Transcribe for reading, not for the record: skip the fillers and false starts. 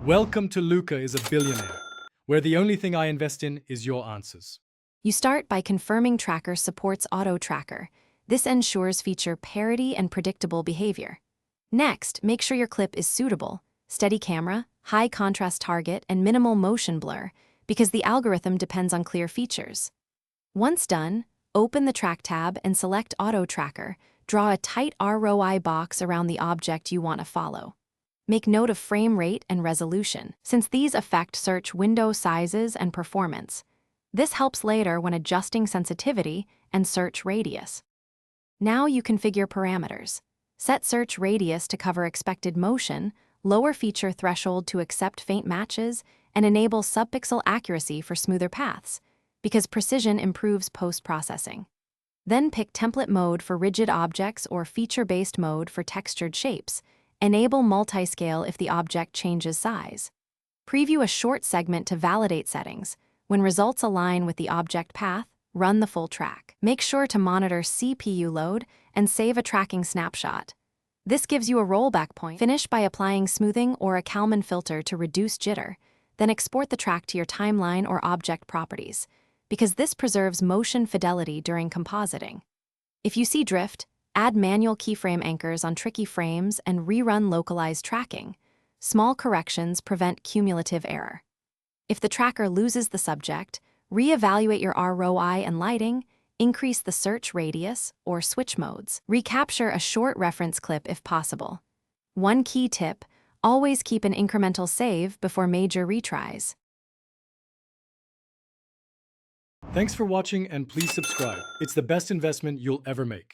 Welcome to Luca is a Billionaire, where the only thing I invest in is your answers. You start by confirming Tracker supports Autotracker. This ensures feature parity and predictable behavior. Next, make sure your clip is suitable, steady camera, high contrast target, and minimal motion blur, because the algorithm depends on clear features. Once done, open the Track tab and select Autotracker. Draw a tight ROI box around the object you want to follow. Make note of frame rate and resolution, since these affect search window sizes and performance. This helps later when adjusting sensitivity and search radius. Now you configure parameters. Set search radius to cover expected motion, lower feature threshold to accept faint matches, and enable subpixel accuracy for smoother paths, because precision improves post-processing. Then pick template mode for rigid objects or feature-based mode for textured shapes. Enable multi-scale if the object changes size. Preview a short segment to validate settings. When results align with the object path, run the full track. Make sure to monitor CPU load and save a tracking snapshot. This gives you a rollback point. Finish by applying smoothing or a Kalman filter to reduce jitter, then export the track to your timeline or object properties, because this preserves motion fidelity during compositing. If you see drift, add manual keyframe anchors on tricky frames and rerun localized tracking. Small corrections prevent cumulative error. If the tracker loses the subject, reevaluate your ROI and lighting, increase the search radius, or switch modes. Recapture a short reference clip if possible. One key tip: always keep an incremental save before major retries. Thanks for watching and please subscribe. It's the best investment you'll ever make.